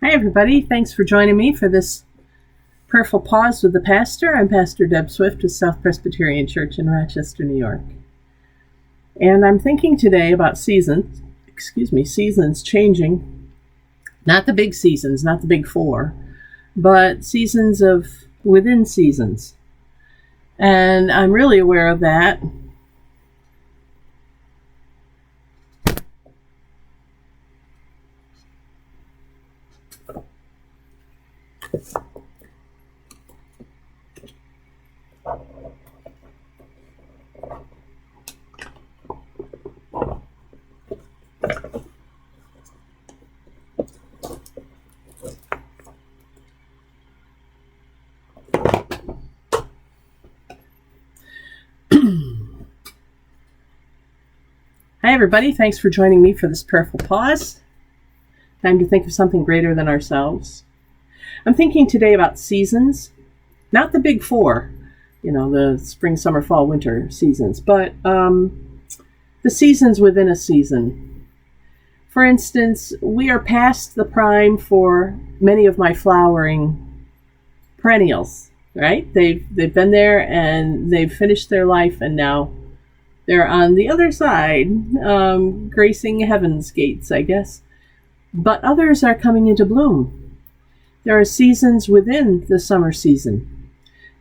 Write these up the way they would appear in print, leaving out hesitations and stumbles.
Hi, everybody. Thanks for joining me for this prayerful pause with the pastor. I'm Pastor Deb Swift of South Presbyterian Church in Rochester, New York. And I'm thinking today about seasons changing. Not the big seasons, not the big four, but seasons of within seasons. And I'm really aware of that. Hi, everybody. Thanks for joining me for this prayerful pause. Time to think of something greater than ourselves. I'm thinking today about seasons, not the big four, the spring, summer, fall, winter seasons, but the seasons within a season. For instance, we are past the prime for many of my flowering perennials, right? They've been there and they've finished their life, and now they're on the other side, gracing heaven's gates, I guess. But others are coming into bloom. There are seasons within the summer season.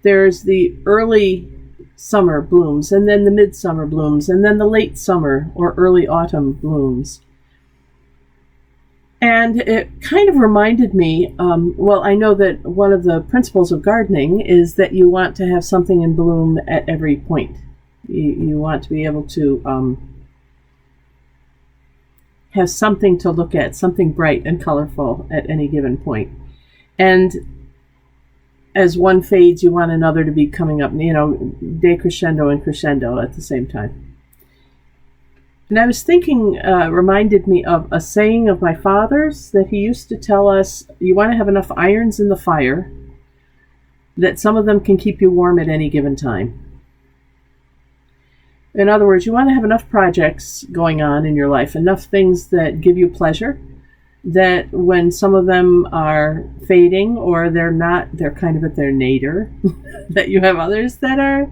There's the early summer blooms, and then the midsummer blooms, and then the late summer or early autumn blooms. And it kind of reminded me, I know that one of the principles of gardening is that you want to have something in bloom at every point. You want to be able to have something to look at, something bright and colorful at any given point. And as one fades, you want another to be coming up, decrescendo and crescendo at the same time. And I was thinking, reminded me of a saying of my father's that he used to tell us, you want to have enough irons in the fire that some of them can keep you warm at any given time. In other words, you want to have enough projects going on in your life, enough things that give you pleasure, that when some of them are fading or they're not, they're kind of at their nadir, that you have others that are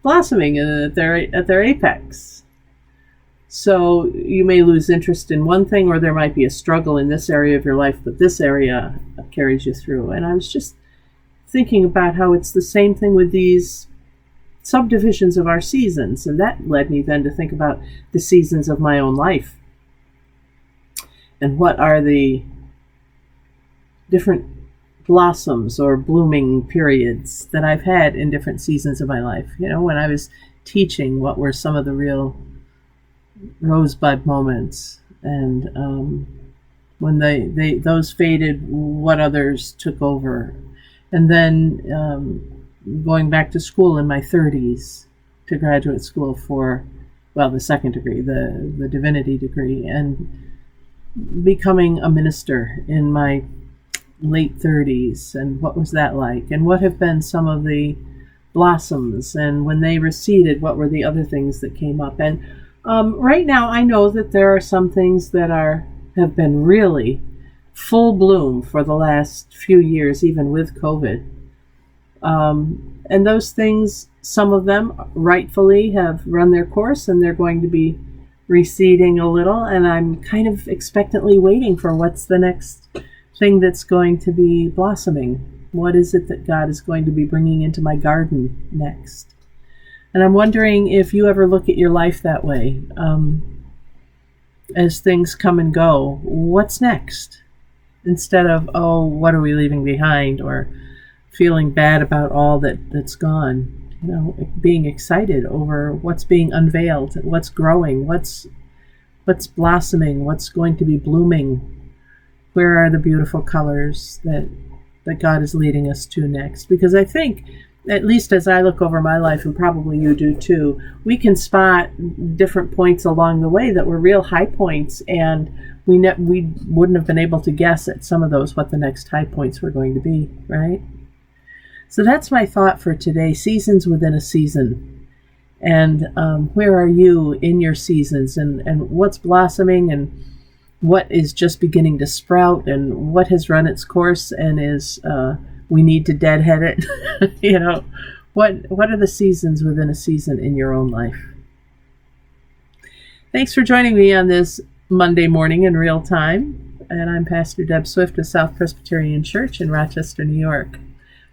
blossoming and at their apex. So you may lose interest in one thing, or there might be a struggle in this area of your life, but this area carries you through. And I was just thinking about how it's the same thing with these subdivisions of our seasons, and that led me then to think about the seasons of my own life and what are the different blossoms or blooming periods that I've had in different seasons of my life. When I was teaching, what were some of the real rosebud moments, and when those faded, what others took over. And then going back to school in my 30s to graduate school for, the second degree, the divinity degree, and becoming a minister in my late 30s, and what was that like, and what have been some of the blossoms, and when they receded, what were the other things that came up. And right now I know that there are some things that have been really full bloom for the last few years, even with COVID. And those things, some of them rightfully have run their course, and they're going to be receding a little, and I'm kind of expectantly waiting for what's the next thing that's going to be blossoming. What is it that God is going to be bringing into my garden next? And I'm wondering if you ever look at your life that way. As things come and go, what's next? Instead of, what are we leaving behind? Or feeling bad about all that's gone. Being excited over what's being unveiled, what's growing, what's blossoming, what's going to be blooming. Where are the beautiful colors that God is leading us to next? Because I think, at least as I look over my life, and probably you do too, we can spot different points along the way that were real high points, and we wouldn't have been able to guess at some of those what the next high points were going to be, right? So that's my thought for today, seasons within a season. And where are you in your seasons, and what's blossoming, and what is just beginning to sprout and what has run its course and is we need to deadhead it. What are the seasons within a season in your own life? Thanks for joining me on this Monday morning in real time. And I'm Pastor Deb Swift of South Presbyterian Church in Rochester, New York.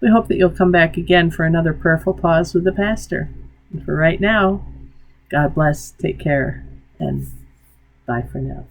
We hope that you'll come back again for another prayerful pause with the pastor. And for right now, God bless, take care, and bye for now.